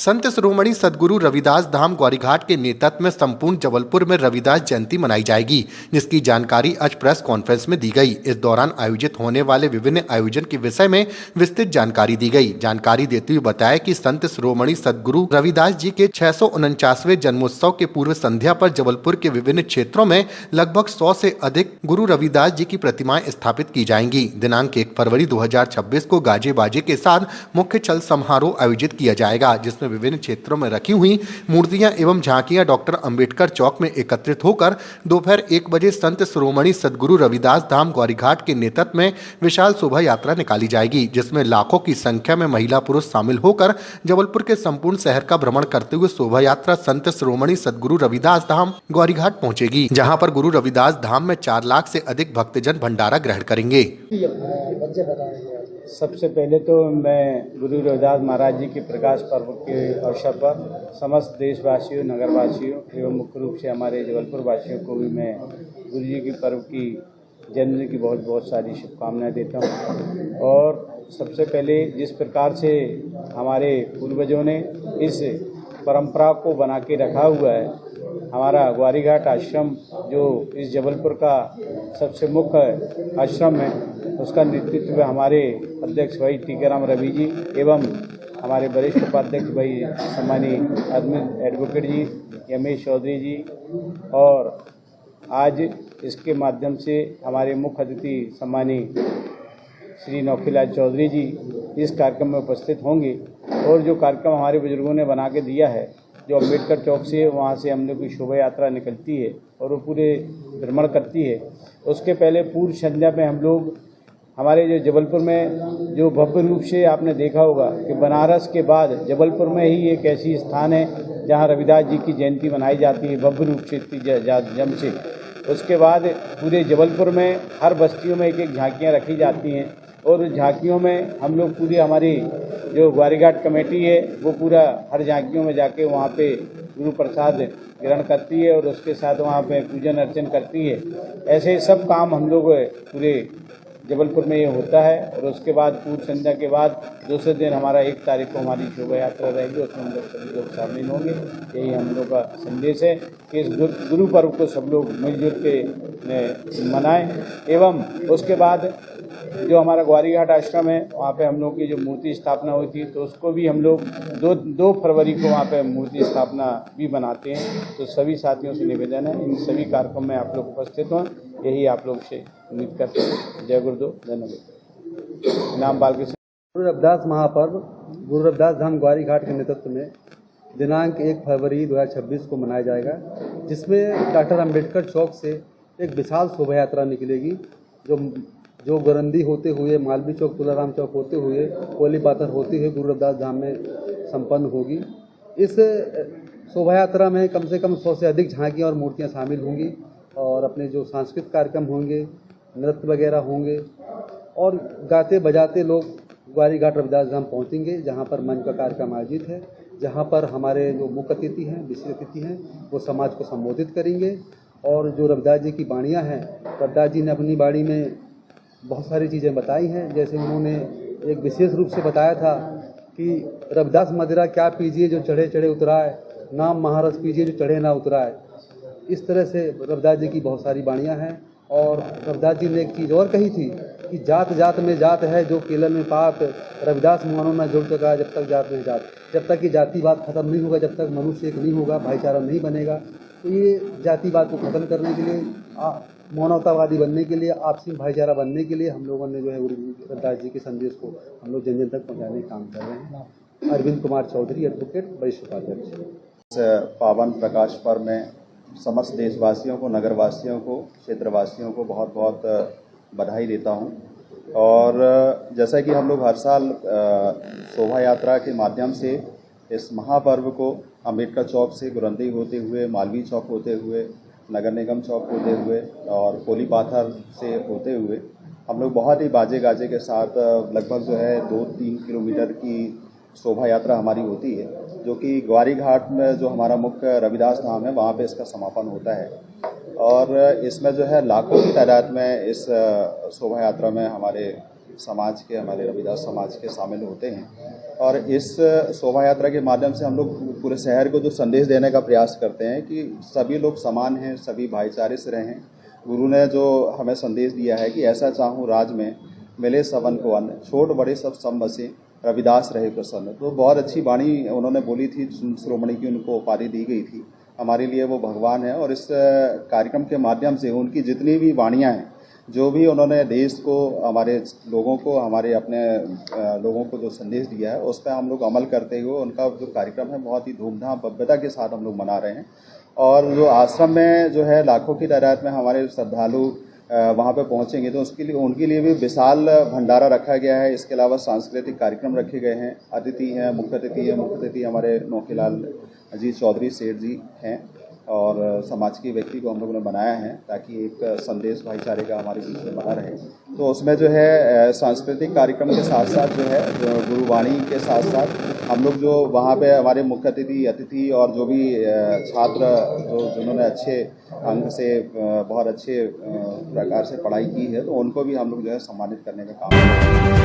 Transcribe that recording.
संत शिरोमणि सद्गुरु रविदास धाम ग्वारीघाट के नेतृत्व में संपूर्ण जबलपुर में रविदास जयंती मनाई जाएगी, जिसकी जानकारी आज प्रेस कॉन्फ्रेंस में दी गई। इस दौरान आयोजित होने वाले विभिन्न आयोजन के विषय में विस्तृत जानकारी दी गई। जानकारी देते हुए बताया कि संत शिरोमणि सद्गुरु रविदास जी के 649वें जन्मोत्सव के पूर्व संध्या पर जबलपुर के विभिन्न क्षेत्रों में लगभग 100 से अधिक गुरु रविदास जी की प्रतिमाएं स्थापित की जाएंगी। दिनांक 1 फरवरी 2026 को गाजे बाजे के साथ मुख्य चल समारोह आयोजित किया जाएगा, जिसमें विभिन्न क्षेत्रों में रखी हुई मूर्तियां एवं झांकियां डॉक्टर अंबेडकर चौक में एकत्रित होकर दोपहर 1 बजे संत शिरोमणि सद्गुरु रविदास धाम ग्वारीघाट के नेतृत्व में विशाल शोभा यात्रा निकाली जाएगी, जिसमें लाखों की संख्या में महिला पुरुष शामिल होकर जबलपुर के संपूर्ण शहर का भ्रमण करते हुए शोभा यात्रा संत शिरोमणि सद्गुरु रविदास धाम ग्वारीघाट पहुंचेगी, जहां पर गुरु रविदास धाम में 4 लाख से अधिक भक्तजन भंडारा ग्रहण करेंगे। सबसे पहले तो मैं गुरु रविदास महाराज जी के प्रकाश पर्व के अवसर पर समस्त देशवासियों, नगरवासियों एवं मुख्य रूप से हमारे जबलपुर वासियों को भी मैं गुरु जी के पर्व की जन्मदिन की बहुत बहुत सारी शुभकामनाएं देता हूं। और सबसे पहले जिस प्रकार से हमारे पूर्वजों ने इस परंपरा को बना के रखा हुआ है, हमारा ग्वारीघाट आश्रम जो इस जबलपुर का सबसे मुख्य आश्रम है, उसका नेतृत्व हमारे अध्यक्ष भाई टीकाराम रवि जी एवं हमारे वरिष्ठ उपाध्यक्ष भाई सम्मानीय एडवोकेट जी यमेश चौधरी जी, और आज इसके माध्यम से हमारे मुख्य अतिथि सम्मानीय श्री नौखीलाल चौधरी जी इस कार्यक्रम में उपस्थित होंगे। और जो कार्यक्रम हमारे बुजुर्गों ने बना के दिया है, जो अंबेडकर चौक से वहाँ से हम लोग की शोभा यात्रा निकलती है और वो पूरे भ्रमण करती है, उसके पहले पूर्व संध्या में हम लोग हमारे जो जबलपुर में जो भव्य रूप से आपने देखा होगा कि बनारस के बाद जबलपुर में ही एक ऐसी स्थान है जहाँ रविदास जी की जयंती मनाई जाती है भव्य रूप से जम से। उसके बाद पूरे जबलपुर में हर बस्तियों में एक एक झांकियाँ रखी जाती हैं और झांकियों में हम लोग पूरी हमारी जो ग्वारीघाट कमेटी है वो पूरा हर झांकियों में जाके वहाँ पे गुरु प्रसाद ग्रहण करती है और उसके साथ वहाँ पे पूजन अर्चन करती है। ऐसे सब काम हम लोग पूरे जबलपुर में ये होता है। और उसके बाद पूर्व संध्या के बाद दूसरे दिन हमारा 1 तारीख को हमारी शोभा यात्रा रहेगी, उसमें हम लोग सभी लोग शामिल होंगे। यही हम लोग का संदेश है कि इस गुरु पर्व को सब लोग मिलजुल के मनाएं। एवं उसके बाद जो हमारा ग्वारीघाट आश्रम है वहाँ पे हम लोग की जो मूर्ति स्थापना हुई थी, तो उसको भी हम लोग 2 फरवरी को वहाँ पे मूर्ति स्थापना भी बनाते हैं। तो सभी साथियों से निवेदन है इन सभी कार्यक्रम में आप लोग उपस्थित हों, यही आप लोग से उम्मीद करते हैं। जय गुरुदेव, धन्यवाद। नाम बालकृष्ण। गुरु रविदास महापर्व गुरु रविदास धाम ग्वारीघाट के नेतृत्व में दिनांक 1 फरवरी 2026 को मनाया जाएगा, जिसमें डॉक्टर अंबेडकर चौक से एक विशाल शोभा यात्रा निकलेगी जो गोरंदी होते हुए मालवी चौक, तुलाराम चौक होते हुए कोली पाथर होते हुए गुरु रविदास धाम में संपन्न होगी। इस शोभा यात्रा में कम से कम 100 से अधिक झांकियाँ और मूर्तियाँ शामिल होंगी और अपने जो सांस्कृतिक कार्यक्रम होंगे, नृत्य वगैरह होंगे और गाते बजाते लोग ग्वारीघाट रविदास धाम पहुँचेंगे, जहाँ पर मंच का कार्यक्रम आयोजित है, जहाँ पर हमारे जो मुख्य अतिथि हैं, विशेष अतिथि हैं, वो समाज को संबोधित करेंगे। और जो रविदास जी की बाणियाँ हैं, रविदास जी ने अपनी बाणी में बहुत सारी चीज़ें बताई हैं। जैसे उन्होंने एक विशेष रूप से बताया था कि रविदास मदिरा क्या पीजिए जो चढ़े चढ़े उतराए, नाम महारस पीजिए जो चढ़े ना उतराए। इस तरह से रविदास जी की बहुत सारी बाणियाँ हैं। और रविदास जी ने एक चीज़ और कही थी कि जात जात में जात है जो केलल में पात, रविदास मानो ना जुड़ सका जब तक जात में जात। जब तक ये जातिवाद खत्म नहीं होगा, जब तक मनुष्य एक नहीं होगा, भाईचारा नहीं बनेगा, तो ये जातिवाद को खत्म करने के लिए, मानवतावादी बनने के लिए, आपसी भाईचारा बनने के लिए हम लोगों ने जो है गुरु रविदास जी के संदेश को हम लोग जन जन तक पहुँचाने का काम कर रहे हैं। अरविंद कुमार चौधरी, एडवोकेट, वरिष्ठ उपाध्यक्ष। इस पावन प्रकाश पर्व में समस्त देशवासियों को, नगरवासियों को, क्षेत्रवासियों को बहुत बहुत बधाई देता हूं। और जैसा कि हम लोग हर साल शोभा यात्रा के माध्यम से इस महापर्व को अंबेडकर चौक से गुरंदी होते हुए, मालवी चौक होते हुए, नगर निगम चौक होते हुए और कोली पाथर से होते हुए हम लोग बहुत ही बाजे गाजे के साथ लगभग जो है 2-3 किलोमीटर की शोभा यात्रा हमारी होती है, जो कि ग्वारीघाट में जो हमारा मुख्य रविदास धाम है वहाँ पे इसका समापन होता है। और इसमें जो है लाखों की तादाद में इस शोभा यात्रा में हमारे समाज के, हमारे रविदास समाज के शामिल होते हैं। और इस शोभा यात्रा के माध्यम से हम लोग पूरे शहर को जो संदेश देने का प्रयास करते हैं कि सभी लोग समान हैं, सभी भाईचारे से रहें। गुरु ने जो हमें संदेश दिया है कि ऐसा चाहूँ राज में मिले सबन को अन्न, छोट बड़े सब सम बसे, रविदास रहे प्रसन्न। तो बहुत अच्छी वाणी उन्होंने बोली थी, शिरोमणि की उनको उपाधि दी गई थी। हमारे लिए वो भगवान है और इस कार्यक्रम के माध्यम से उनकी जितनी भी वाणियाँ हैं, जो भी उन्होंने देश को, हमारे लोगों को, हमारे अपने लोगों को जो संदेश दिया है, उस पर हम लोग अमल करते हुए उनका जो कार्यक्रम है बहुत ही धूमधाम भव्यता के साथ हम लोग मना रहे हैं। और जो आश्रम में जो है लाखों की तादाद में हमारे श्रद्धालु वहाँ पे पहुँचेंगे, तो उसके लिए उनके लिए भी विशाल भंडारा रखा गया है। इसके अलावा सांस्कृतिक कार्यक्रम रखे गए हैं। अतिथि हैं, मुख्य अतिथि हमारे नौकीलाल अजीत चौधरी सेठ जी हैं और समाज के व्यक्ति को हम लोगों ने बनाया है ताकि एक संदेश भाईचारे का हमारे बीच में बना रहे। तो उसमें जो है सांस्कृतिक कार्यक्रम के साथ साथ जो है गुरुवाणी के साथ साथ हम लोग जो वहाँ पे हमारे मुख्य अतिथि और जो भी छात्र जिन्होंने अच्छे अंक से बहुत अच्छे प्रकार से पढ़ाई की है, तो उनको भी हम लोग जो है सम्मानित करने का काम करेंगे।